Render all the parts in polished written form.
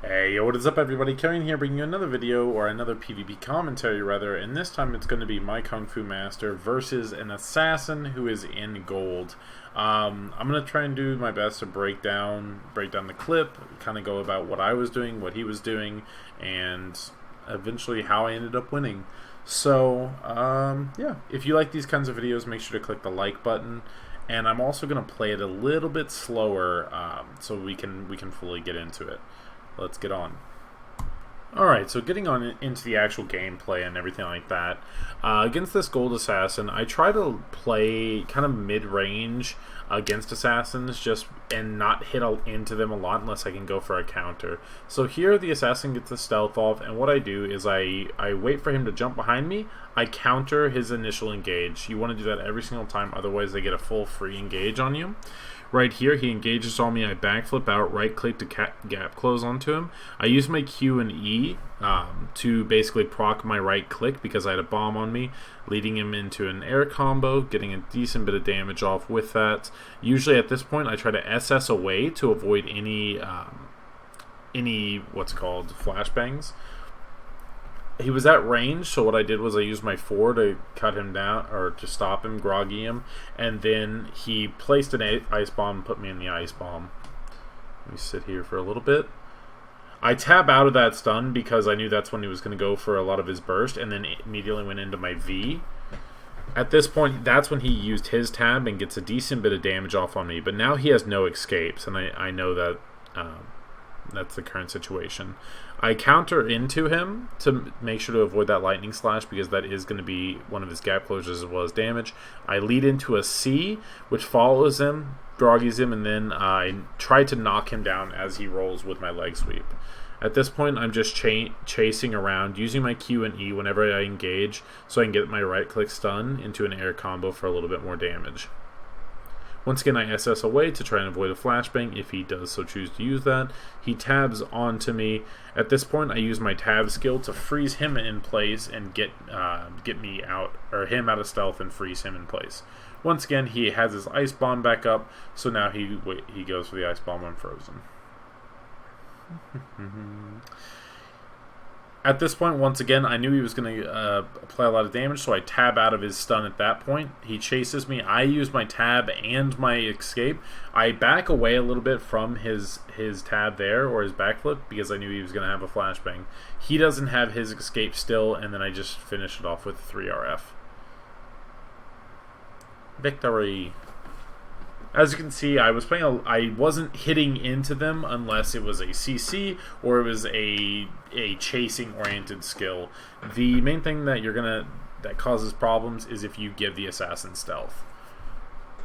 Hey, what is up everybody? Kilryan here, bringing you another video, or another PvP commentary rather, and this time it's going to be my Kung Fu Master versus an assassin who is in gold. I'm going to try and do my best to break down the clip, kind of go about what I was doing, what he was doing, and eventually how I ended up winning. So, yeah, if you like these kinds of videos, make sure to click the like button. And I'm also going to play it a little bit slower so we can fully get into it. Let's get on. Alright, so getting on into the actual gameplay and everything like that. Against this gold assassin, I try to play kind of mid-range against assassins and not hit into them a lot unless I can go for a counter. So here the assassin gets the stealth off, and what I do is I wait for him to jump behind me. I counter his initial engage. You want to do that every single time, otherwise they get a full free engage on you. Right here, he engages on me. I backflip out, right-click to gap close onto him. I use my Q and E to basically proc my right-click because I had a bomb on me, leading him into an air combo, getting a decent bit of damage off with that. Usually at this point, I try to SS away to avoid any what's called flashbangs. He was at range, so what I did was I used my 4 to cut him down, or to stop him, groggy him, and then he placed an ice bomb and put me in the ice bomb. Let me sit here for a little bit. I tab out of that stun because I knew that's when he was going to go for a lot of his burst, and then immediately went into my V. At this point, that's when he used his tab and gets a decent bit of damage off on me, but now he has no escapes, and I know that that's the current situation. I counter into him to make sure to avoid that lightning slash because that is going to be one of his gap closures as well as damage. I lead into a C, which follows him, groggies him, and then I try to knock him down as he rolls with my leg sweep. At this point, I'm just chasing around, using my Q and E whenever I engage so I can get my right-click stun into an air combo for a little bit more damage. Once again, I SS away to try and avoid a flashbang if he does so choose to use that. He tabs onto me. At this point, I use my tab skill to freeze him in place and get me out, or him out of stealth and freeze him in place. Once again, he has his ice bomb back up, so now he goes for the ice bomb when frozen. At this point, once again, I knew he was going to apply a lot of damage, so I tab out of his stun at that point. He chases me. I use my tab and my escape. I back away a little bit from his tab there, or his backflip, because I knew he was going to have a flashbang. He doesn't have his escape still, and then I just finish it off with 3 RF. Victory! As you can see, I wasn't hitting into them unless it was a CC or it was a chasing-oriented skill. The main thing that causes problems is if you give the assassin stealth.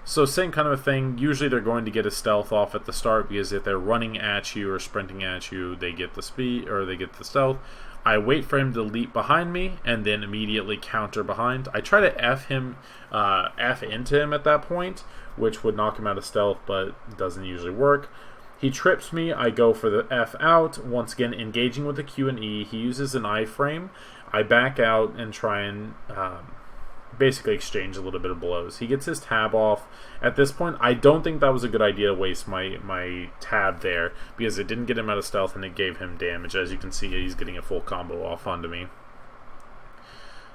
So same kind of a thing. Usually they're going to get a stealth off at the start because if they're running at you or sprinting at you, they get the speed or they get the stealth. I wait for him to leap behind me and then immediately counter behind. I try to F into him at that point, which would knock him out of stealth, but doesn't usually work. He trips me. I go for the F out. Once again, engaging with the Q and E. He uses an iframe. I back out and try and basically exchange a little bit of blows. He gets his tab off. At this point, I don't think that was a good idea to waste my tab there because it didn't get him out of stealth and it gave him damage. As you can see, he's getting a full combo off onto me.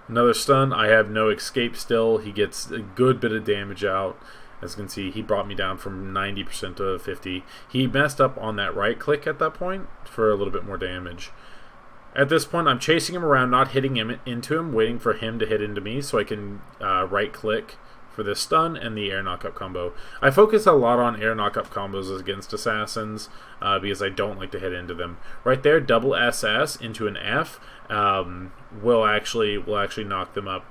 Another stun. I have no escape still. He gets a good bit of damage out. As you can see, he brought me down from 90% to 50%. He messed up on that right click at that point for a little bit more damage. At this point, I'm chasing him around, not hitting him into him, waiting for him to hit into me so I can right-click for this stun and the air knockup combo. I focus a lot on air knockup combos against assassins because I don't like to hit into them. Right there, double SS into an F will actually knock them up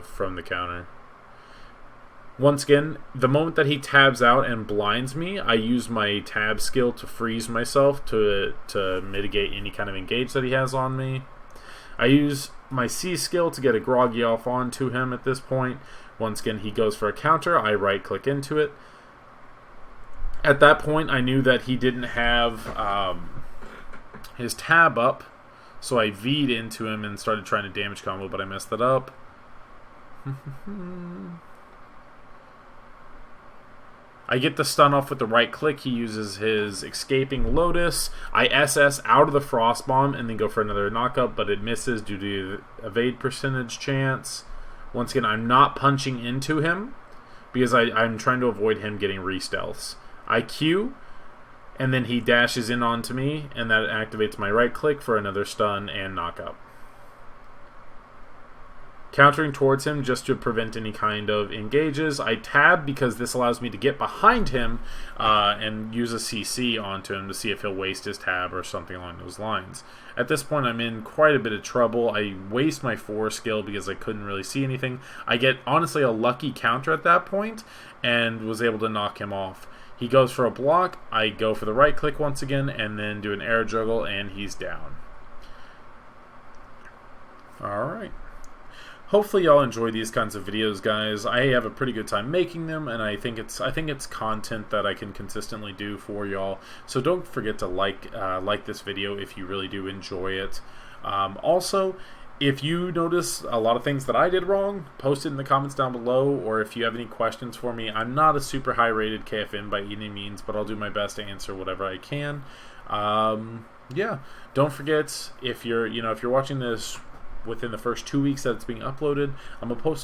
from the counter. Once again, the moment that he tabs out and blinds me, I use my tab skill to freeze myself to mitigate any kind of engage that he has on me. I use my C skill to get a groggy off onto him at this point. Once again, he goes for a counter. I right-click into it. At that point, I knew that he didn't have his tab up, so I V'd into him and started trying to damage combo, but I messed that up. I get the stun off with the right click. He uses his escaping Lotus. I SS out of the Frost Bomb and then go for another knockup, but it misses due to the evade percentage chance. Once again, I'm not punching into him because I'm trying to avoid him getting re-stealths. I Q, and then he dashes in onto me, and that activates my right click for another stun and knockup. Countering towards him just to prevent any kind of engages. I tab because this allows me to get behind him and use a CC onto him to see if he'll waste his tab or something along those lines. At this point, I'm in quite a bit of trouble. I waste my 4 skill because I couldn't really see anything. I get, honestly, a lucky counter at that point and was able to knock him off. He goes for a block. I go for the right click once again and then do an air juggle, and he's down. Alright. Hopefully y'all enjoy these kinds of videos, guys. I have a pretty good time making them, and I think it's content that I can consistently do for y'all. So don't forget to like this video if you really do enjoy it. Also, if you notice a lot of things that I did wrong, post it in the comments down below, or if you have any questions for me. I'm not a super high rated KFM by any means, but I'll do my best to answer whatever I can. Yeah, don't forget, if you're watching this within the first 2 weeks that it's being uploaded, I'm gonna post